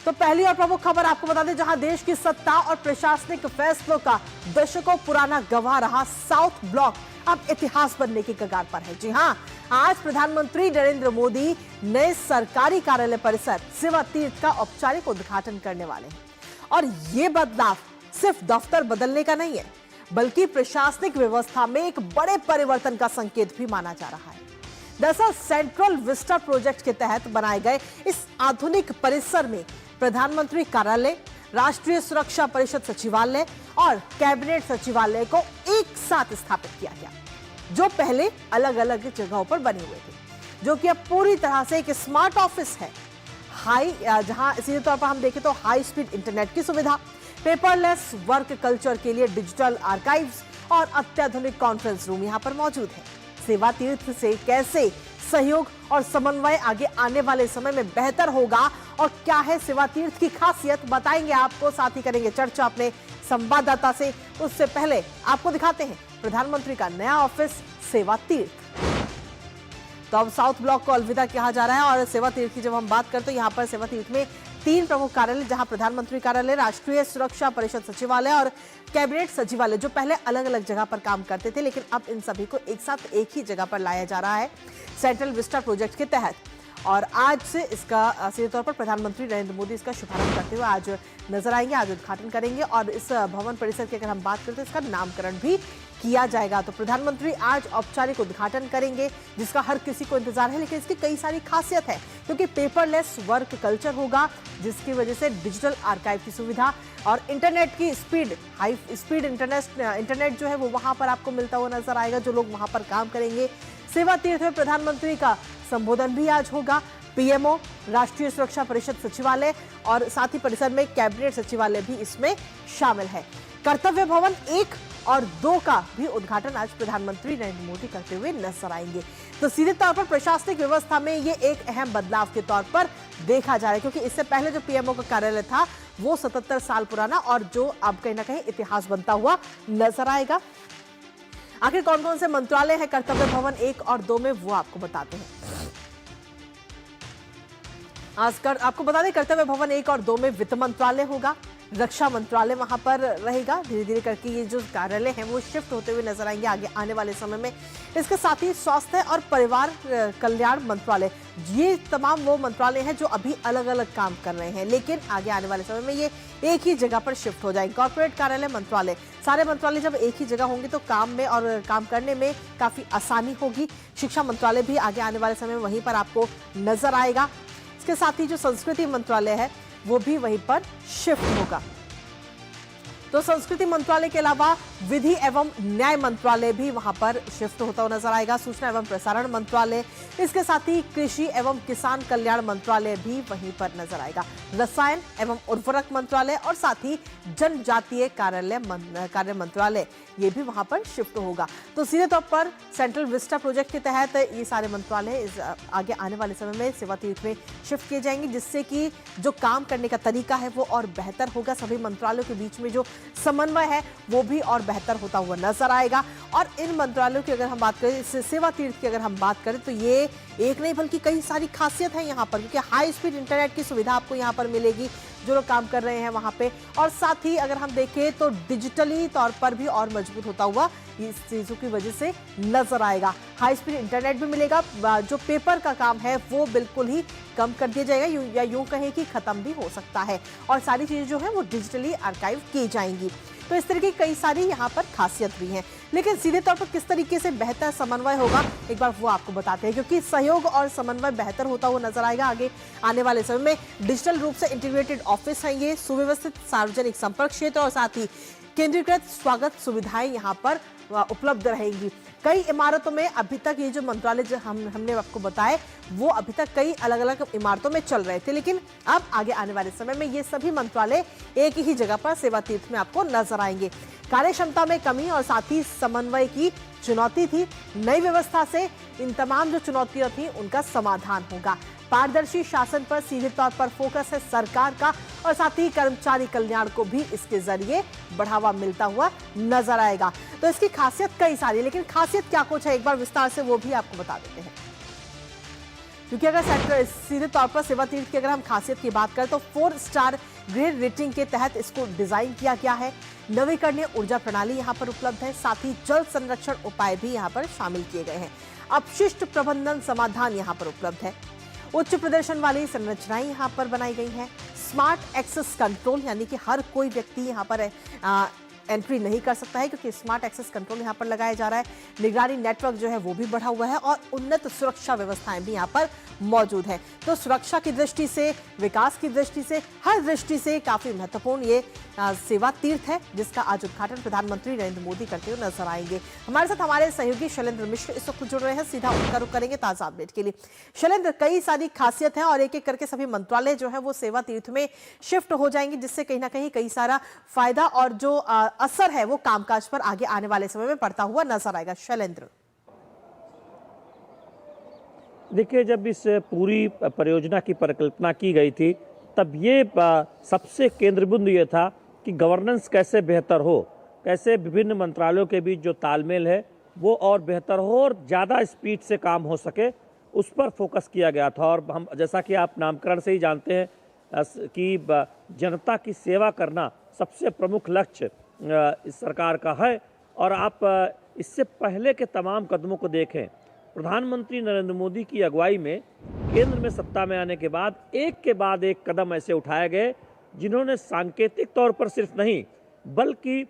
तो पहली और प्रमुख खबर आपको बता दें, जहां देश की सत्ता और प्रशासनिक फैसलों का दशकों पुराना गवाह रहा साउथ ब्लॉक अब इतिहास बनने की कगार पर है। जी हां, आज प्रधानमंत्री नरेंद्र मोदी नए सरकारी कार्यालय परिसर सेवा तीर्थ का औपचारिक उद्घाटन करने वाले हैं। और यह बदलाव सिर्फ दफ्तर बदलने का नहीं है, बल्कि प्रशासनिक व्यवस्था में एक बड़े परिवर्तन का संकेत भी माना जा रहा है। दरअसल सेंट्रल विस्टा प्रोजेक्ट के तहत बनाए गए इस आधुनिक परिसर में प्रधानमंत्री कार्यालय, राष्ट्रीय सुरक्षा परिषद सचिवालय और कैबिनेट सचिवालय को एक साथ स्थापित किया गया, जो पहले अलग अलग जगहों पर बने हुए थे, जो कि अब पूरी तरह से एक स्मार्ट ऑफिस है। जहां सीधे तौर पर हम देखें तो हाई स्पीड इंटरनेट की सुविधा, पेपरलेस वर्क कल्चर के लिए डिजिटल आर्काइव्स और अत्याधुनिक कॉन्फ्रेंस रूम यहां पर मौजूद है। सेवा तीर्थ से कैसे सहयोग और समन्वय आगे आने वाले समय में बेहतर होगा और क्या है सेवा तीर्थ की खासियत, बताएंगे आपको, साथ ही करेंगे चर्चा अपने संवाददाता से। उससे पहले आपको दिखाते हैं प्रधानमंत्री का नया ऑफिस सेवा तीर्थ। तो अब साउथ ब्लॉक को अलविदा कहा जा रहा है और सेवा तीर्थ की जब हम बात करते हैं, यहाँ पर सेवा तीर्थ में 3 प्रमुख कार्यालय, जहां प्रधानमंत्री कार्यालय, राष्ट्रीय सुरक्षा परिषद सचिवालय और कैबिनेट सचिवालय, जो पहले अलग अलग जगह पर काम करते थे, लेकिन अब इन सभी को एक साथ एक ही जगह पर लाया जा रहा है सेंट्रल विस्टा प्रोजेक्ट के तहत। और आज से इसका सीधे तौर पर प्रधानमंत्री नरेंद्र मोदी इसका शुभारंभ करते हुए आज नजर आएंगे, आज उद्घाटन करेंगे। और इस भवन परिसर की अगर हम बात करते हैं, इसका नामकरण भी किया जाएगा। तो प्रधानमंत्री आज औपचारिक उद्घाटन करेंगे, जिसका हर किसी को इंतजार है, लेकिन इसकी कई सारी खासियत है, क्योंकि पेपरलेस वर्क कल्चर होगा, जिसकी वजह से डिजिटल आर्काइव की सुविधा और इंटरनेट की स्पीड, हाई स्पीड इंटरनेट जो है वो वहां पर आपको मिलता हुआ नजर आएगा, जो लोग वहां पर काम करेंगे। सेवा तीर्थ में प्रधानमंत्री का संबोधन भी आज होगा। पीएमओ, राष्ट्रीय सुरक्षा परिषद सचिवालय और साथ ही परिसर में कैबिनेट सचिवालय भी इसमें शामिल है। कर्तव्य भवन 1 और 2 का भी उद्घाटन आज प्रधानमंत्री नरेंद्र मोदी करते हुए नजर आएंगे। तो सीधे तौर पर प्रशासनिक व्यवस्था में ये एक अहम बदलाव के तौर पर देखा जा रहा है, क्योंकि इससे पहले जो पीएमओ का कार्यालय था वो 77 साल पुराना और जो अब कहीं ना कहीं इतिहास बनता हुआ नजर आएगा। आखिर कौन कौन से मंत्रालय है कर्तव्य भवन 1 और 2 में, वो आपको बताते हैं। आपको बता दें, कर्तव्य भवन 1 और 2 में वित्त मंत्रालय होगा, रक्षा मंत्रालय वहां पर रहेगा। धीरे धीरे करके ये जो कार्यालय हैं वो शिफ्ट होते हुए नजर आएंगे आगे आने वाले समय में। इसके साथ ही स्वास्थ्य और परिवार कल्याण मंत्रालय, ये तमाम वो मंत्रालय हैं जो अभी अलग अलग काम कर रहे हैं, लेकिन आगे आने वाले समय में ये एक ही जगह पर शिफ्ट हो जाएंगे। कॉर्पोरेट कार्यालय मंत्रालय, सारे मंत्रालय जब एक ही जगह होंगे तो काम में और काम करने में काफी आसानी होगी। शिक्षा मंत्रालय भी आगे आने वाले समय में वहीं पर आपको नजर आएगा। इसके साथ ही जो संस्कृति मंत्रालय है वो भी वहीं पर शिफ्ट होगा। तो संस्कृति मंत्रालय के अलावा विधि एवं न्याय मंत्रालय भी वहां पर शिफ्ट होता हुआ नजर आएगा। सूचना एवं प्रसारण मंत्रालय, इसके साथ ही कृषि एवं किसान कल्याण मंत्रालय भी वहीं पर नजर आएगा। रसायन एवं उर्वरक मंत्रालय और साथ ही जनजातीय कार्य मंत्रालय, ये भी वहां पर शिफ्ट होगा। तो सीधे तौर पर सेंट्रल विस्टा प्रोजेक्ट के तहत ये सारे मंत्रालय आगे आने वाले समय में सेवा तीर्थ में शिफ्ट किए जाएंगे, जिससे कि जो काम करने का तरीका है वो और बेहतर होगा। सभी मंत्रालयों के बीच में जो समन्वय है वो भी और बेहतर होता हुआ नजर आएगा। और इन मंत्रालयों की अगर हम बात करें, सेवा तीर्थ की अगर हम बात करें, तो ये एक नहीं बल्कि कई सारी खासियत है यहाँ पर, क्योंकि हाई स्पीड इंटरनेट की सुविधा आपको यहाँ पर मिलेगी जो लोग काम कर रहे हैं वहां पे। और साथ ही अगर हम देखें तो डिजिटली तौर पर भी और मजबूत होता हुआ इस चीजों की वजह से नजर आएगा। हाई स्पीड इंटरनेट भी मिलेगा, जो पेपर का काम है वो बिल्कुल ही कम कर दिया जाएगा, या यूं कहें कि खत्म भी हो सकता है, और सारी चीजें जो है वो डिजिटली आर्काइव की जाएंगी। तो इस तरह की कई सारी यहाँ पर खासियत भी हैं, लेकिन सीधे तौर पर किस तरीके से बेहतर समन्वय होगा एक बार वो आपको बताते हैं, क्योंकि सहयोग और समन्वय बेहतर होता हुआ नजर आएगा आगे आने वाले समय में। डिजिटल रूप से इंटीग्रेटेड ऑफिस है ये, सुव्यवस्थित सार्वजनिक संपर्क क्षेत्र और साथ ही केंद्रीकृत स्वागत सुविधाएं यहाँ पर उपलब्ध रहेंगी। कई इमारतों में अभी तक ये जो मंत्रालय जो हमने आपको बताए वो अभी तक कई अलग अलग इमारतों में चल रहे थे, लेकिन अब आगे आने वाले समय में ये सभी मंत्रालय एक ही जगह पर सेवा तीर्थ में आपको नजर आएंगे। कार्य क्षमता में कमी और साथ ही समन्वय की चुनौती थी, नई व्यवस्था से इन तमाम जो चुनौतियां थी उनका समाधान होगा। पारदर्शी शासन पर सीधे तौर पर फोकस है सरकार का, और साथ ही कर्मचारी कल्याण को भी इसके जरिए बढ़ावा मिलता हुआ नजर आएगा। तो इसकी खासियत कई सारी, लेकिन खासियत क्या कुछ है एक बार विस्तार से वो भी आपको बता देते हैं। क्योंकि अगर सेक्टर सीधे तौर पर सेवा तीर्थ की अगर हम खासियत की बात करें तो 4 स्टार ग्रेड रेटिंग के तहत इसको डिजाइन किया गया है। नवीकरणीय ऊर्जा प्रणाली यहाँ पर उपलब्ध है, साथ ही जल संरक्षण उपाय भी यहाँ पर शामिल किए गए हैं। अपशिष्ट प्रबंधन समाधान यहाँ पर उपलब्ध है। उच्च प्रदर्शन वाली संरचनाएं यहाँ पर बनाई गई हैं। स्मार्ट एक्सेस कंट्रोल यानी कि हर कोई व्यक्ति यहाँ पर एंट्री नहीं कर सकता है, क्योंकि स्मार्ट एक्सेस कंट्रोल यहाँ पर लगाया जा रहा है। निगरानी नेटवर्क जो है वो भी बढ़ा हुआ है और उन्नत सुरक्षा व्यवस्थाएं भी यहाँ पर मौजूद है। तो सुरक्षा की दृष्टि से, विकास की दृष्टि से, हर दृष्टि से काफी महत्वपूर्ण ये सेवा तीर्थ है, जिसका आज उद्घाटन प्रधानमंत्री नरेंद्र मोदी करते हुए नजर आएंगे। हमारे साथ हमारे सहयोगी शैलेंद्र मिश्र इस वक्त जुड़ रहे हैं, सीधा उनका रुख करेंगे ताजा अपडेट के लिए। शैलेंद्र, कई सारी खासियत है और एक एक करके सभी मंत्रालय जो है वो सेवा तीर्थ में शिफ्ट हो जाएंगे, जिससे कहीं ना कहीं कई सारा फायदा और जो असर है वो कामकाज पर आगे आने वाले समय में पड़ता हुआ नजर आएगा। शैलेंद्र, देखिए, जब इस पूरी परियोजना की परिकल्पना की गई थी तब ये सबसे केंद्र बिंदु ये था कि गवर्नेंस कैसे बेहतर हो, कैसे विभिन्न मंत्रालयों के बीच जो तालमेल है वो और बेहतर हो और ज़्यादा स्पीड से काम हो सके, उस पर फोकस किया गया था। और हम, जैसा कि आप नामकरण से ही जानते हैं कि जनता की सेवा करना सबसे प्रमुख लक्ष्य इस सरकार का है। और आप इससे पहले के तमाम कदमों को देखें, प्रधानमंत्री नरेंद्र मोदी की अगुवाई में केंद्र में सत्ता में आने के बाद एक के बाद एक कदम ऐसे उठाए गए जिन्होंने सांकेतिक तौर पर सिर्फ नहीं, बल्कि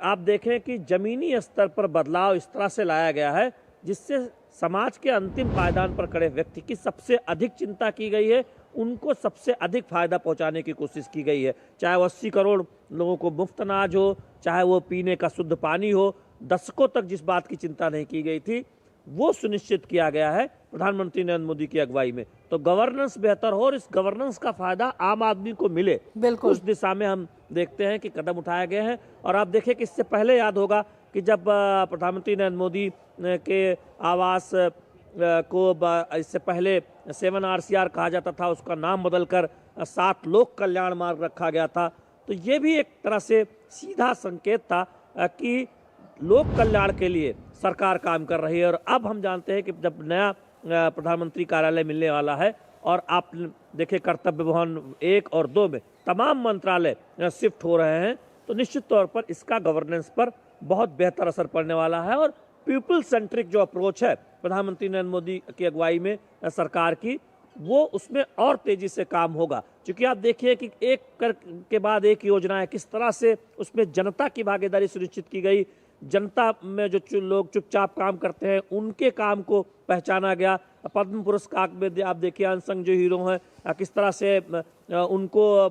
आप देखें कि जमीनी स्तर पर बदलाव इस तरह से लाया गया है जिससे समाज के अंतिम पायदान पर खड़े व्यक्ति की सबसे अधिक चिंता की गई है, उनको सबसे अधिक फायदा पहुंचाने की कोशिश की गई है। चाहे वो 80 करोड़ लोगों को मुफ्त अनाज हो, चाहे वो पीने का शुद्ध पानी हो, दशकों तक जिस बात की चिंता नहीं की गई थी वो सुनिश्चित किया गया है प्रधानमंत्री नरेंद्र मोदी की अगुवाई में। तो गवर्नेंस बेहतर हो और इस गवर्नेंस का फायदा आम आदमी को मिले, बिल्कुल उस दिशा में हम देखते हैं कि कदम उठाए गए हैं। और आप देखें कि इससे पहले याद होगा कि जब प्रधानमंत्री नरेंद्र मोदी के आवास को इससे पहले 7 RCR कहा जाता था, उसका नाम बदलकर 7 लोक कल्याण मार्ग रखा गया था। तो ये भी एक तरह से सीधा संकेत था कि लोक कल्याण के लिए सरकार काम कर रही है। और अब हम जानते हैं कि जब नया प्रधानमंत्री कार्यालय मिलने वाला है और आप देखें कर्तव्य भवन 1 और 2 में तमाम मंत्रालय शिफ्ट हो रहे हैं, तो निश्चित तौर पर इसका गवर्नेंस पर बहुत बेहतर असर पड़ने वाला है। और पीपल सेंट्रिक जो अप्रोच है प्रधानमंत्री नरेंद्र मोदी की अगुवाई में सरकार की, वो उसमें और तेजी से काम होगा। क्योंकि आप देखिए कि एक कर के बाद एक योजना है, किस तरह से उसमें जनता की भागीदारी सुनिश्चित की गई, जनता में जो लोग चुपचाप काम करते हैं उनके काम को पहचाना गया। पद्म पुरस्कार में आप देखिए अनसंग जो हीरो हैं, किस तरह से उनको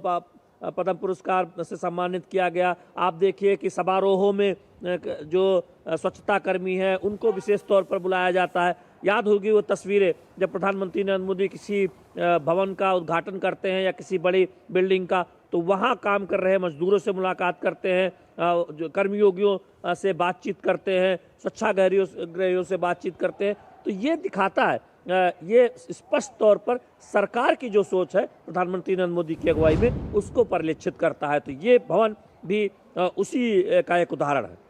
पद्म पुरस्कार से सम्मानित किया गया। आप देखिए कि समारोहों में जो स्वच्छता कर्मी हैं उनको विशेष तौर पर बुलाया जाता है। याद होगी वो तस्वीरें जब प्रधानमंत्री नरेंद्र मोदी किसी भवन का उद्घाटन करते हैं या किसी बड़ी बिल्डिंग का, तो वहाँ काम कर रहे मजदूरों से मुलाकात करते हैं, जो कर्मयोगियों से बातचीत करते हैं, स्वच्छाग्रहियों से बातचीत करते हैं। तो ये दिखाता है, ये स्पष्ट तौर पर सरकार की जो सोच है प्रधानमंत्री नरेंद्र मोदी की अगुवाई में उसको परिलक्षित करता है। तो ये भवन भी उसी का एक उदाहरण है।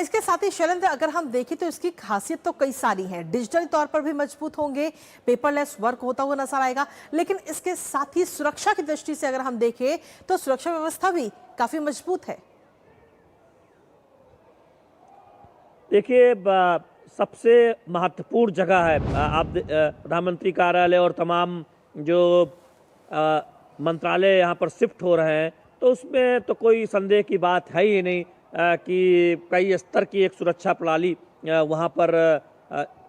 इसके साथ ही शैलेंद्र, अगर हम देखें तो इसकी खासियत तो कई सारी हैं। डिजिटल तौर पर भी मजबूत होंगे, पेपरलेस वर्क होता हुआ नजर आएगा, लेकिन इसके साथ ही सुरक्षा की दृष्टि से अगर हम देखें तो सुरक्षा व्यवस्था भी काफी मजबूत है। देखिए, सबसे महत्वपूर्ण जगह है आप प्रधानमंत्री कार्यालय और तमाम जो मंत्रालय यहाँ पर शिफ्ट हो रहे हैं, तो उसमें तो कोई संदेह की बात है ही नहीं कि कई स्तर की एक सुरक्षा प्रणाली वहाँ पर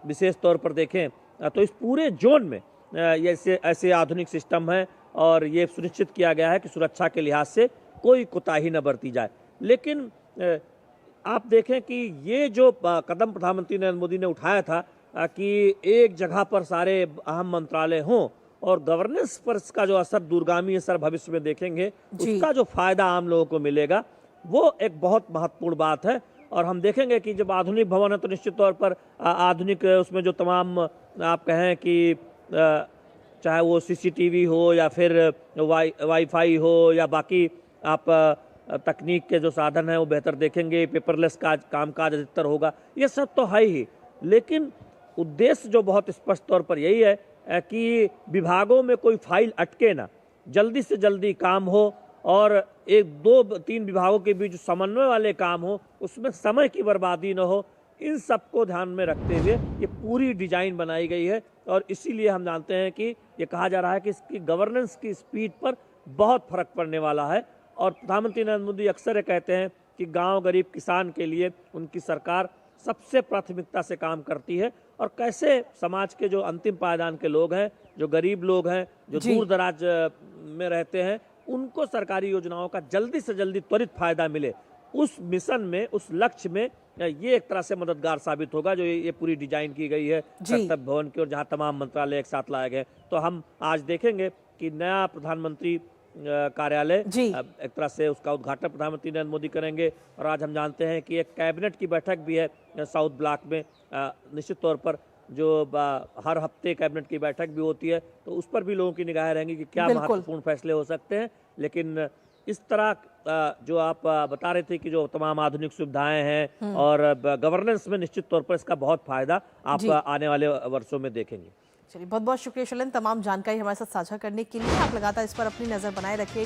विशेष तौर पर देखें तो इस पूरे जोन में ऐसे आधुनिक सिस्टम हैं और ये सुनिश्चित किया गया है कि सुरक्षा के लिहाज से कोई कोताही न बरती जाए। लेकिन आप देखें कि ये जो कदम प्रधानमंत्री नरेंद्र मोदी ने उठाया था कि एक जगह पर सारे अहम मंत्रालय हों और गवर्नेंस पर इसका जो असर दूरगामी असर भविष्य में देखेंगे, उसका जो फायदा आम लोगों को मिलेगा वो एक बहुत महत्वपूर्ण बात है। और हम देखेंगे कि जब आधुनिक भवन है तो निश्चित तौर पर आधुनिक उसमें जो तमाम आप कहें कि चाहे वो CCTV हो या फिर वाईफाई हो या बाकी आप तकनीक के जो साधन हैं वो बेहतर देखेंगे, पेपरलेस कामकाज अधिकतर होगा, ये सब तो है ही। लेकिन उद्देश्य जो बहुत स्पष्ट तौर पर यही है कि विभागों में कोई फाइल अटके ना, जल्दी से जल्दी काम हो और एक दो तीन विभागों के बीच समन्वय वाले काम हो, उसमें समय की बर्बादी न हो। इन सबको ध्यान में रखते हुए ये पूरी डिजाइन बनाई गई है और इसीलिए हम जानते हैं कि ये कहा जा रहा है कि इसकी गवर्नेंस की स्पीड पर बहुत फर्क पड़ने वाला है। और प्रधानमंत्री नरेंद्र मोदी अक्सर ये कहते हैं कि गांव, गरीब, किसान के लिए उनकी सरकार सबसे प्राथमिकता से काम करती है और कैसे समाज के जो अंतिम पायदान के लोग हैं, जो गरीब लोग हैं, जो दूर दराज में रहते हैं, उनको सरकारी योजनाओं का जल्दी से जल्दी त्वरित फायदा मिले, उस मिशन में, उस लक्ष्य में ये एक तरह से मददगार साबित होगा जो ये पूरी डिजाइन की गई है कर्तव्य भवन की, और जहां तमाम मंत्रालय एक साथ लाए गए। तो हम आज देखेंगे कि नया प्रधानमंत्री कार्यालय, एक तरह से उसका उद्घाटन प्रधानमंत्री नरेंद्र मोदी करेंगे। और आज हम जानते हैं कि एक कैबिनेट की बैठक भी है साउथ ब्लॉक में, निश्चित तौर पर जो हर हफ्ते कैबिनेट की बैठक भी होती है, तो उस पर भी लोगों की निगाहें रहेंगी कि क्या महत्वपूर्ण फैसले हो सकते हैं। लेकिन इस तरह जो आप बता रहे थे कि जो तमाम आधुनिक सुविधाएं हैं और गवर्नेंस में निश्चित तौर पर इसका बहुत फायदा आप आने वाले वर्षों में देखेंगे। चलिए, बहुत बहुत शुक्रिया शैलेंद्र, तमाम जानकारी हमारे साथ साझा करने के लिए। आप लगातार इस पर अपनी नजर बनाए रखिएगा।